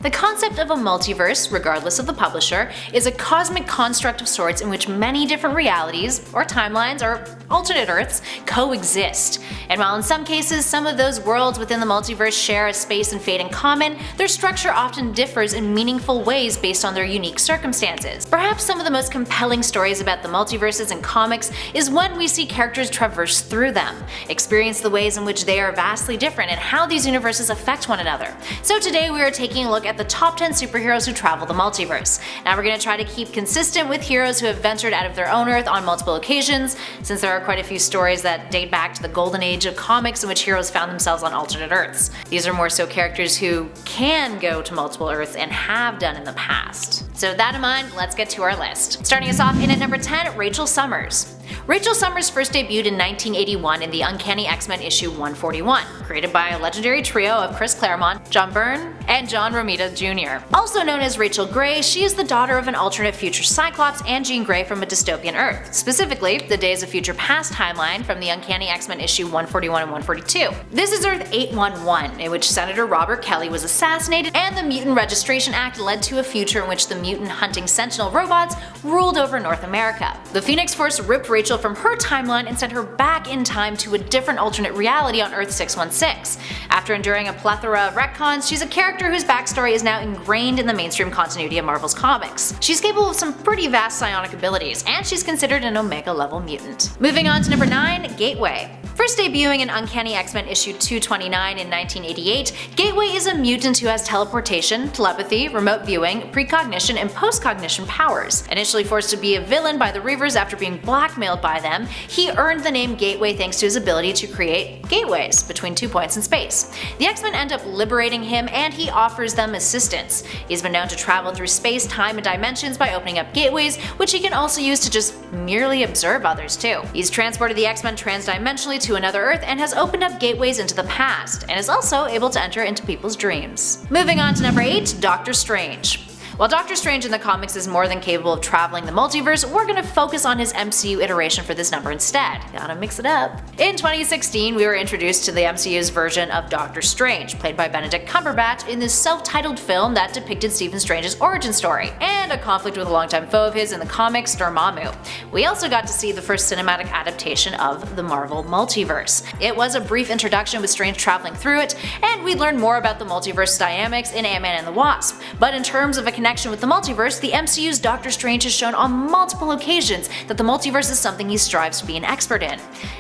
The concept of a multiverse, regardless of the publisher, is a cosmic construct of sorts in which many different realities, or timelines, or alternate Earths coexist. And while in some cases some of those worlds within the multiverse share a space and fate in common, their structure often differs in meaningful ways based on their unique circumstances. Perhaps some of the most compelling stories about the multiverses in comics is when we see characters traverse through them, experience the ways in which they are vastly different and how these universes affect one another. So today we are taking a look at the top 10 superheroes who travel the multiverse. Now we're going to try to keep consistent with heroes who have ventured out of their own Earth on multiple occasions, since there are quite a few stories that date back to the golden age of comics in which heroes found themselves on alternate Earths. These are more so characters who can go to multiple Earths and have done in the past. So with that in mind, let's get to our list. Starting us off in at number 10, Rachel Summers. Rachel Summers first debuted in 1981 in the Uncanny X-Men issue 141, created by a legendary trio of Chris Claremont, John Byrne, and John Romita Jr. Also known as Rachel Grey, she is the daughter of an alternate future Cyclops and Jean Grey from a dystopian Earth, specifically the Days of Future Past timeline from the Uncanny X-Men issue 141 and 142. This is Earth 811, in which Senator Robert Kelly was assassinated, and the Mutant Registration Act led to a future in which the mutant-hunting Sentinel robots ruled over North America. The Phoenix Force ripped Rachel from her timeline and sent her back in time to a different alternate reality on Earth 616. After enduring a plethora of retcons, she's a character whose backstory is now ingrained in the mainstream continuity of Marvel's comics. She's capable of some pretty vast psionic abilities, and she's considered an Omega-level mutant. Moving on to number 9, Gateway. First debuting in Uncanny X-Men issue 229 in 1988, Gateway is a mutant who has teleportation, telepathy, remote viewing, precognition, and postcognition powers. Initially forced to be a villain by the Reavers after being blackmailed by them, he earned the name Gateway thanks to his ability to create gateways between 2 points in space. The X-Men end up liberating him, and he offers them assistance. He's been known to travel through space, time, and dimensions by opening up gateways, which he can also use to just merely observe others too. He's transported the X-Men transdimensionally to another Earth and has opened up gateways into the past, and is also able to enter into people's dreams. Moving on to number 8, Doctor Strange. While Doctor Strange in the comics is more than capable of traveling the multiverse, we're gonna focus on his MCU iteration for this number instead. Gotta mix it up. In 2016, we were introduced to the MCU's version of Doctor Strange, played by Benedict Cumberbatch in this self-titled film that depicted Stephen Strange's origin story, and a conflict with a longtime foe of his in the comics, Dormammu. We also got to see the first cinematic adaptation of the Marvel Multiverse. It was a brief introduction with Strange traveling through it, and we learned more about the multiverse dynamics in Ant-Man and the Wasp. But in terms of a connection with the multiverse, the MCU's Doctor Strange has shown on multiple occasions that the multiverse is something he strives to be an expert in.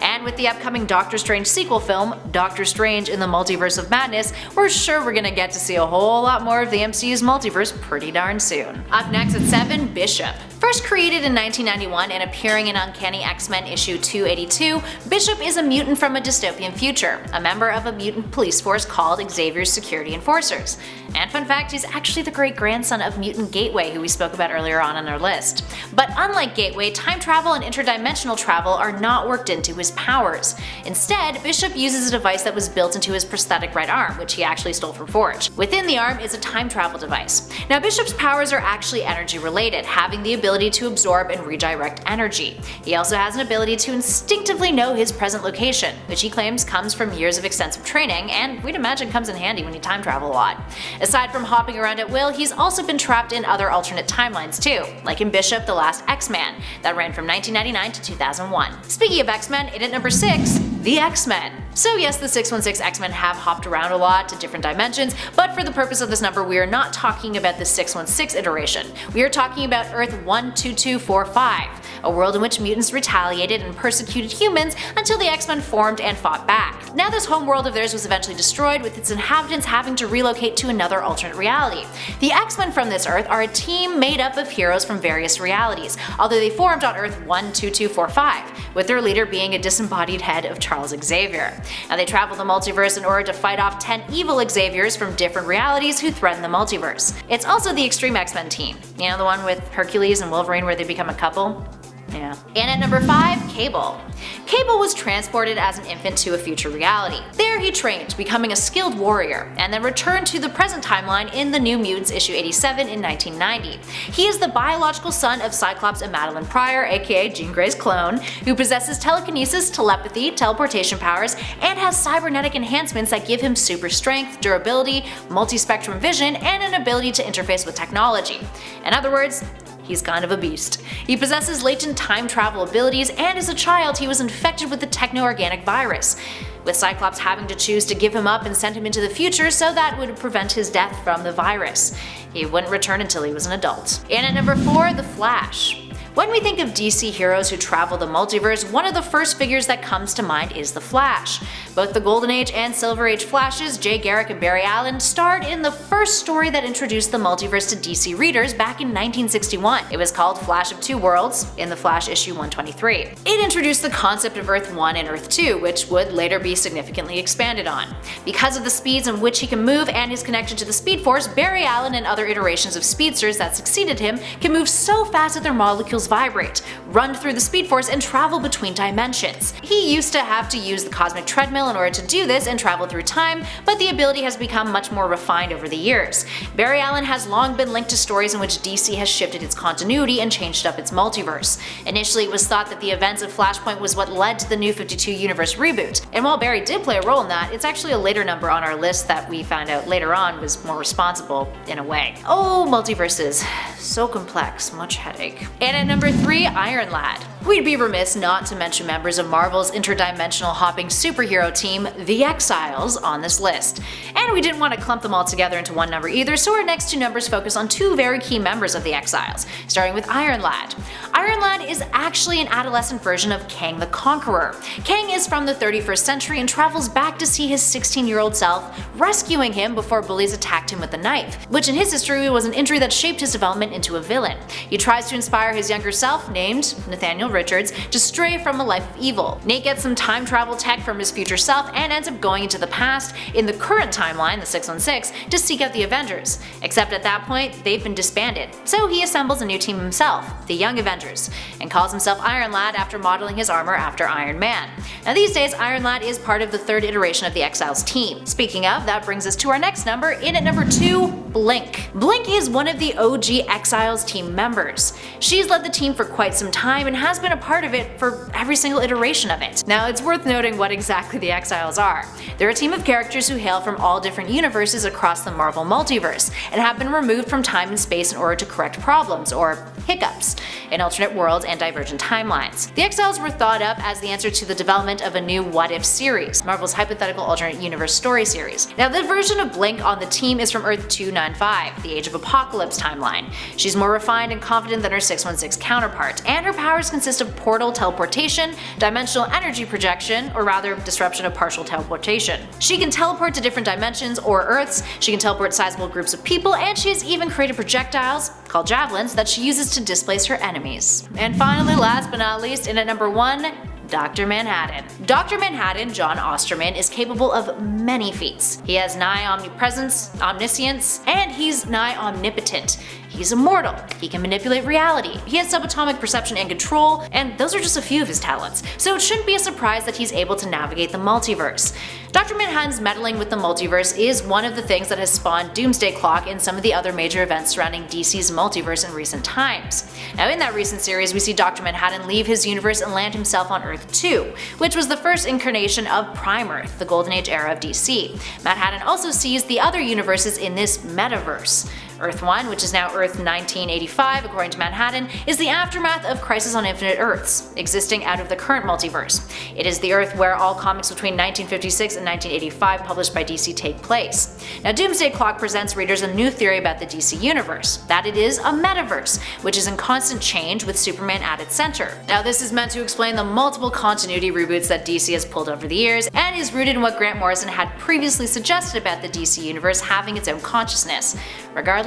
And with the upcoming Doctor Strange sequel film, Doctor Strange in the Multiverse of Madness, we're sure we're gonna get to see a whole lot more of the MCU's multiverse pretty darn soon. Up next at 7, Bishop. First created in 1991 and appearing in Uncanny X-Men issue 282, Bishop is a mutant from a dystopian future, a member of a mutant police force called Xavier's Security Enforcers. And fun fact, he's actually the great-grandson of Mutant Gateway, who we spoke about earlier on our list. But unlike Gateway, time travel and interdimensional travel are not worked into his powers. Instead, Bishop uses a device that was built into his prosthetic right arm, which he actually stole from Forge. Within the arm is a time travel device. Now Bishop's powers are actually energy related, having the ability to absorb and redirect energy. He also has an ability to instinctively know his present location, which he claims comes from years of extensive training, and we'd imagine comes in handy when you time travel a lot. Aside from hopping around at will, he's also been trapped in other alternate timelines too, like in Bishop the Last X-Man, that ran from 1999 to 2001. Speaking of X-Men, in at number 6, the X-Men. So yes, the 616 X-Men have hopped around a lot to different dimensions, but for the purpose of this number we are not talking about the 616 iteration. We are talking about Earth 12245, a world in which mutants retaliated and persecuted humans until the X-Men formed and fought back. Now this home world of theirs was eventually destroyed, with its inhabitants having to relocate to another alternate reality. The X-Men from this Earth are a team made up of heroes from various realities, although they formed on Earth 12245, with their leader being a disembodied head of Charles Xavier. Now they travel the multiverse in order to fight off 10 evil Xaviers from different realities who threaten the multiverse. It's also the Extreme X-Men team, you know, the one with Hercules and Wolverine where they become a couple? Yeah. And at number 5, Cable. Cable was transported as an infant to a future reality. There he trained, becoming a skilled warrior, and then returned to the present timeline in the New Mutants issue 87 in 1990. He is the biological son of Cyclops and Madeline Pryor, aka Jean Grey's clone, who possesses telekinesis, telepathy, teleportation powers, and has cybernetic enhancements that give him super strength, durability, multi-spectrum vision, and an ability to interface with technology. In other words, he's kind of a beast. He possesses latent time travel abilities, and as a child he was infected with the techno-organic virus, with Cyclops having to choose to give him up and send him into the future so that would prevent his death from the virus. He wouldn't return until he was an adult. And at number 4, The Flash. When we think of DC heroes who travel the multiverse, one of the first figures that comes to mind is the Flash. Both the Golden Age and Silver Age Flashes, Jay Garrick and Barry Allen, starred in the first story that introduced the multiverse to DC readers back in 1961. It was called Flash of Two Worlds in the Flash issue 123. It introduced the concept of Earth 1 and Earth 2, which would later be significantly expanded on. Because of the speeds in which he can move and his connection to the Speed Force, Barry Allen and other iterations of speedsters that succeeded him can move so fast that their molecules vibrate, run through the Speed Force, and travel between dimensions. He used to have to use the cosmic treadmill in order to do this and travel through time, but the ability has become much more refined over the years. Barry Allen has long been linked to stories in which DC has shifted its continuity and changed up its multiverse. Initially, it was thought that the events of Flashpoint was what led to the New 52 Universe reboot, and while Barry did play a role in that, it's actually a later number on our list that we found out later on was more responsible in a way. Oh, multiverses. So complex, much headache. And at number 3, Iron Lad. We'd be remiss not to mention members of Marvel's interdimensional hopping superhero team, The Exiles, on this list. And we didn't want to clump them all together into one number either, so our next 2 numbers focus on 2 very key members of The Exiles, starting with Iron Lad. Iron Lad is actually an adolescent version of Kang the Conqueror. Kang is from the 31st century and travels back to see his 16-year-old self, rescuing him before bullies attacked him with a knife, which in his history was an injury that shaped his development into a villain. He tries to inspire his younger self, named Nathaniel Richards, to stray from a life of evil. Nate gets some time travel tech from his future self and ends up going into the past, in the current timeline, the 616, to seek out the Avengers. Except at that point, they've been disbanded. So he assembles a new team himself, the Young Avengers, and calls himself Iron Lad after modeling his armor after Iron Man. Now these days, Iron Lad is part of the 3rd iteration of the Exiles team. Speaking of, that brings us to our next number. In at number 2, Blink. Blink is one of the OG Exiles team members. She's led the team for quite some time and has been a part of it for every single iteration of it. Now it's worth noting what exactly the Exiles are. They're a team of characters who hail from all different universes across the Marvel multiverse, and have been removed from time and space in order to correct problems, or hiccups, in alternate worlds and divergent timelines. The Exiles were thought up as the answer to the development of a new What If series, Marvel's hypothetical alternate universe story series. Now the version of Blink on the team is from Earth 295, the Age of Apocalypse timeline. She's more refined and confident than her 616 counterpart, and her powers consist of portal teleportation, dimensional energy projection, or rather disruption of partial teleportation. She can teleport to different dimensions or Earths, she can teleport sizable groups of people, and she has even created projectiles, called javelins, that she uses to displace her enemies. And finally, last but not least, in at number 1, Dr. Manhattan. Dr. Manhattan, John Osterman, is capable of many feats. He has nigh omnipresence, omniscience, and he's nigh omnipotent. He's immortal, he can manipulate reality, he has subatomic perception and control, and those are just a few of his talents, so it shouldn't be a surprise that he's able to navigate the multiverse. Dr. Manhattan's meddling with the multiverse is one of the things that has spawned Doomsday Clock and some of the other major events surrounding DC's multiverse in recent times. Now in that recent series, we see Dr. Manhattan leave his universe and land himself on Earth 2, which was the first incarnation of Prime Earth, the Golden Age era of DC. Manhattan also sees the other universes in this metaverse. Earth 1, which is now Earth 1985 according to Manhattan, is the aftermath of Crisis on Infinite Earths, existing out of the current multiverse. It is the Earth where all comics between 1956 and 1985 published by DC take place. Now Doomsday Clock presents readers a new theory about the DC universe, that it is a metaverse, which is in constant change with Superman at its center. Now this is meant to explain the multiple continuity reboots that DC has pulled over the years, and is rooted in what Grant Morrison had previously suggested about the DC universe having its own consciousness. Regardless,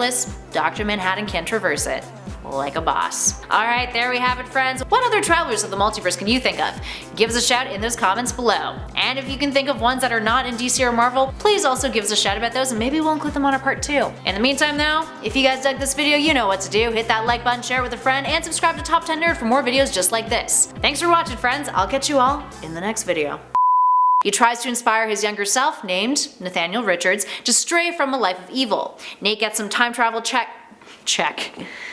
Dr. Manhattan can traverse it. like a boss. Alright, there we have it, friends. What other travelers of the multiverse can you think of? Give us a shout in those comments below. And if you can think of ones that are not in DC or Marvel, please also give us a shout about those and maybe we'll include them on a part 2. In the meantime though, if you guys dug this video, you know what to do. Hit that like button, share it with a friend, and subscribe to Top 10 Nerd for more videos just like this. Thanks for watching, friends. I'll catch you all in the next video. He tries to inspire his younger self, named Nathaniel Richards, to stray from a life of evil. Nate gets some time travel check.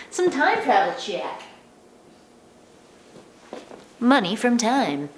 Some time travel check. Money from time.